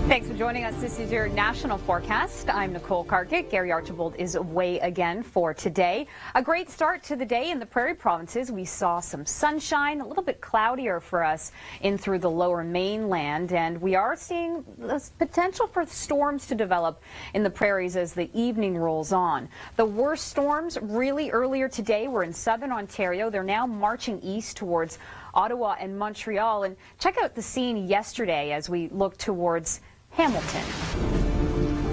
Thanks for joining us. This is your national forecast. I'm Nicole Karkic. Gary Archibald is away again for today. A great start to the day in the prairie provinces. We saw some sunshine, a little bit cloudier for us in through the lower mainland, and we are seeing the potential for storms to develop in the prairies as the evening rolls on. The worst storms really earlier today were in southern Ontario. They're now marching east towards Ottawa and Montreal. And check out the scene yesterday as we look towards Hamilton.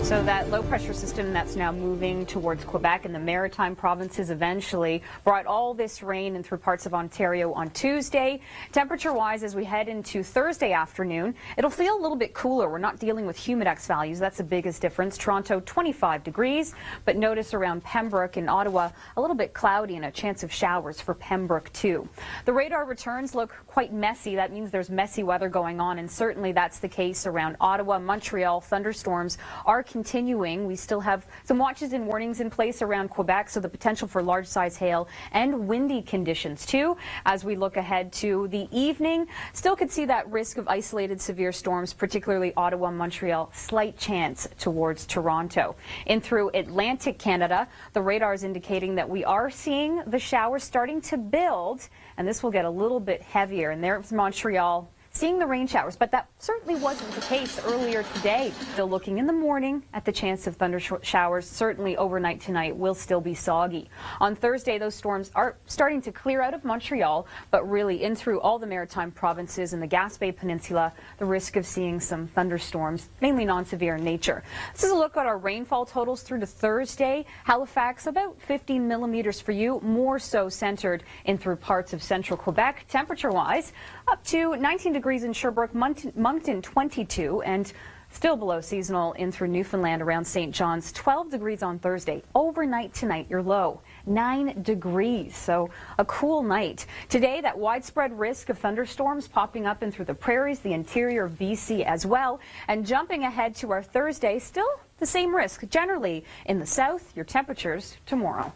So that low pressure system that's now moving towards Quebec and the maritime provinces eventually brought all this rain in through parts of Ontario on Tuesday. Temperature wise, as we head into Thursday afternoon, it'll feel a little bit cooler. We're not dealing with humidex values. That's the biggest difference. Toronto 25 degrees, but notice around Pembroke and Ottawa a little bit cloudy and a chance of showers for Pembroke too. The radar returns look quite messy. That means there's messy weather going on, and certainly that's the case around Ottawa, Montreal. Thunderstorms are continuing. We still have some watches and warnings in place around Quebec, so the potential for large size hail and windy conditions too. As we look ahead to the evening, still could see that risk of isolated severe storms, particularly Ottawa, Montreal, slight chance towards Toronto. In through Atlantic Canada, the radar is indicating that we are seeing the showers starting to build, and this will get a little bit heavier. And there's Montreal seeing the rain showers, but that certainly wasn't the case earlier today. Still looking in the morning at the chance of thunder showers. Certainly overnight tonight will still be soggy. On Thursday, those storms are starting to clear out of Montreal, but really in through all the maritime provinces and the Gaspé Peninsula, the risk of seeing some thunderstorms, mainly non-severe in nature. This is a look at our rainfall totals through to Thursday. Halifax, about 50 millimeters for you, more so centered in through parts of central Quebec. Temperature-wise, up to 19 degrees in Sherbrooke, Moncton 22, and still below seasonal in through Newfoundland around St. John's. 12 degrees on Thursday. Overnight tonight, your low 9 degrees, so a cool night. Today, that widespread risk of thunderstorms popping up in through the prairies, the interior of BC as well. And jumping ahead to our Thursday, still the same risk generally in the south. Your temperatures tomorrow.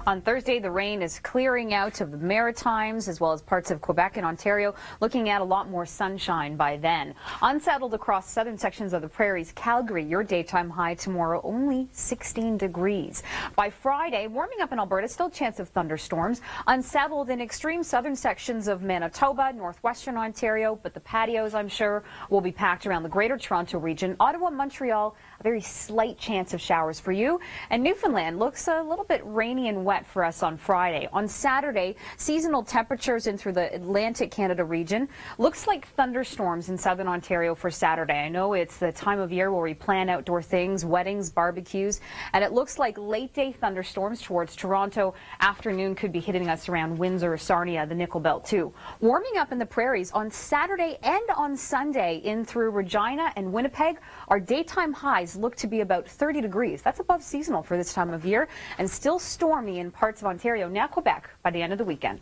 On Thursday, the rain is clearing out of the Maritimes as well as parts of Quebec and Ontario, looking at a lot more sunshine by then. Unsettled across southern sections of the prairies. Calgary, your daytime high tomorrow, only 16 degrees. By Friday, warming up in Alberta, still chance of thunderstorms. Unsettled in extreme southern sections of Manitoba, northwestern Ontario, but the patios, I'm sure, will be packed around the greater Toronto region. Ottawa, Montreal, a very slight chance of showers for you. And Newfoundland looks a little bit rainy and wet for us on Friday. On Saturday, seasonal temperatures in through the Atlantic Canada region. Looks like thunderstorms in southern Ontario for Saturday. I know it's the time of year where we plan outdoor things, weddings, barbecues, and it looks like late day thunderstorms towards Toronto. Afternoon could be hitting us around Windsor, Sarnia, the Nickel Belt too. Warming up in the prairies on Saturday and on Sunday in through Regina and Winnipeg. Our daytime highs look to be about 30 degrees. That's above seasonal for this time of year, and still stormy in parts of Ontario, now Quebec, by the end of the weekend.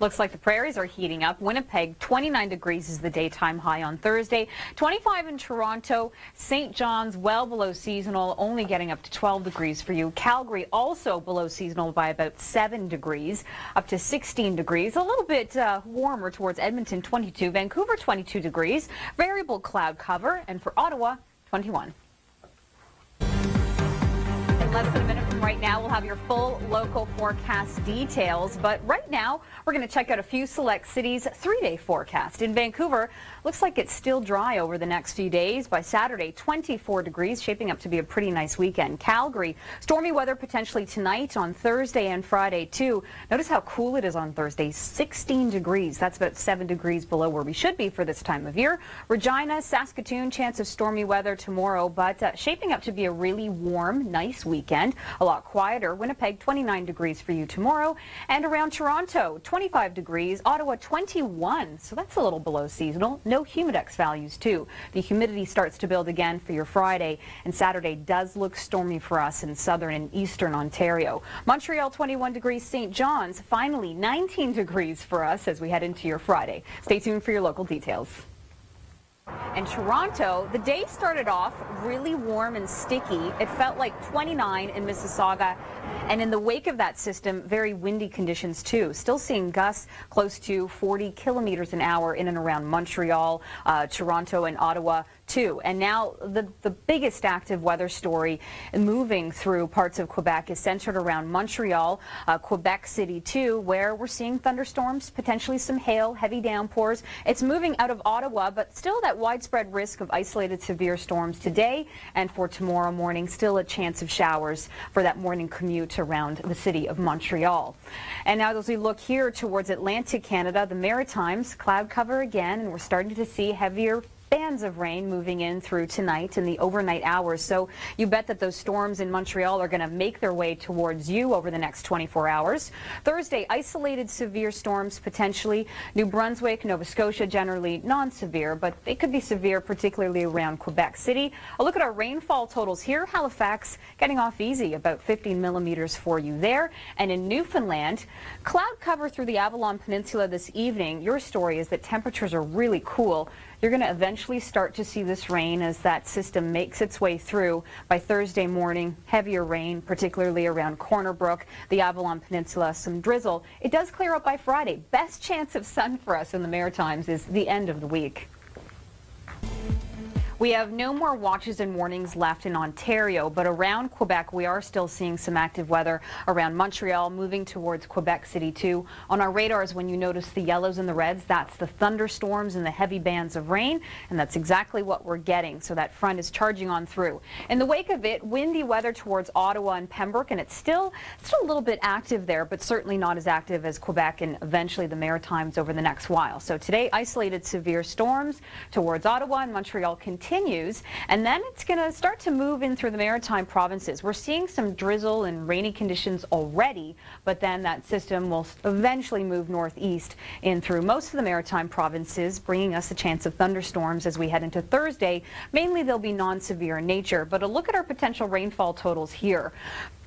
Looks like the prairies are heating up. Winnipeg, 29 degrees is the daytime high on Thursday. 25 in Toronto. St. John's, well below seasonal, only getting up to 12 degrees for you. Calgary, also below seasonal by about 7 degrees, up to 16 degrees. A little bit warmer towards Edmonton, 22. Vancouver, 22 degrees. Variable cloud cover. And for Ottawa, 21. In less than a minute from right now, we'll have your full local forecast details. But right now, we're going to check out a few select cities' 3-day forecast. In Vancouver, looks like it's still dry over the next few days. By Saturday, 24 degrees, shaping up to be a pretty nice weekend. Calgary, stormy weather potentially tonight, on Thursday and Friday too. Notice how cool it is on Thursday, 16 degrees. That's about 7 degrees below where we should be for this time of year. Regina, Saskatoon, chance of stormy weather tomorrow, but shaping up to be a really warm, nice weekend. A lot quieter. Winnipeg, 29 degrees for you tomorrow. And around Toronto, 25 degrees. Ottawa, 21. So that's a little below seasonal. No humidex values too. The humidity starts to build again for your Friday, and Saturday does look stormy for us in southern and eastern Ontario. Montreal, 21 degrees. St. John's, finally 19 degrees for us as we head into your Friday. Stay tuned for your local details. In Toronto, the day started off really warm and sticky. It felt like 29 in Mississauga. And in the wake of that system, very windy conditions too. Still seeing gusts close to 40 kilometers an hour in and around Montreal, Toronto, and Ottawa too. And now the biggest active weather story moving through parts of Quebec is centered around Montreal, Quebec City too, where we're seeing thunderstorms, potentially some hail, heavy downpours. It's moving out of Ottawa, but still that widespread risk of isolated severe storms today and for tomorrow morning. Still a chance of showers for that morning commute around the city of Montreal. And now as we look here towards Atlantic Canada, the Maritimes, cloud cover again, and we're starting to see heavier bands of rain moving in through tonight in the overnight hours. So you bet that those storms in Montreal are going to make their way towards you over the next 24 hours. Thursday, isolated severe storms potentially. New Brunswick, Nova Scotia, generally non-severe, but they could be severe, particularly around Quebec City. A look at our rainfall totals here. Halifax getting off easy, about 15 millimeters for you there. And in Newfoundland, cloud cover through the Avalon Peninsula this evening. Your story is that temperatures are really cool. You're going to eventually start to see this rain as that system makes its way through. By Thursday morning, heavier rain, particularly around Corner Brook, the Avalon Peninsula, some drizzle. It does clear up by Friday. Best chance of sun for us in the Maritimes is the end of the week. We have no more watches and warnings left in Ontario, but around Quebec, we are still seeing some active weather around Montreal, moving towards Quebec City too. On our radars, when you notice the yellows and the reds, that's the thunderstorms and the heavy bands of rain, and that's exactly what we're getting. So that front is charging on through. In the wake of it, windy weather towards Ottawa and Pembroke, and it's still a little bit active there, but certainly not as active as Quebec and eventually the Maritimes over the next while. So today, isolated severe storms towards Ottawa and Montreal continues, and then it's going to start to move in through the Maritime provinces. We're seeing some drizzle and rainy conditions already, but then that system will eventually move northeast in through most of the Maritime provinces, bringing us a chance of thunderstorms as we head into Thursday. Mainly they'll be non-severe in nature, but a look at our potential rainfall totals here.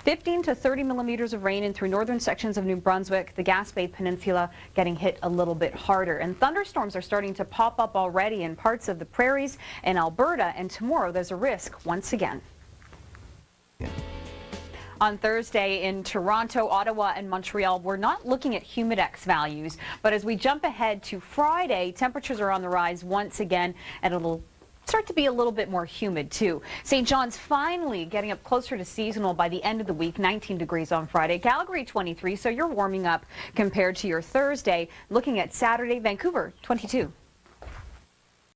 15 to 30 millimeters of rain in through northern sections of New Brunswick, the Gaspé Peninsula getting hit a little bit harder. And thunderstorms are starting to pop up already in parts of the prairies and Alberta, and tomorrow there's a risk once again. On Thursday in Toronto, Ottawa, and Montreal, we're not looking at humidex values, but as we jump ahead to Friday, temperatures are on the rise once again, and it'll start to be a little bit more humid too. St. John's finally getting up closer to seasonal by the end of the week, 19 degrees on Friday. Calgary 23, so you're warming up compared to your Thursday. Looking at Saturday, Vancouver 22.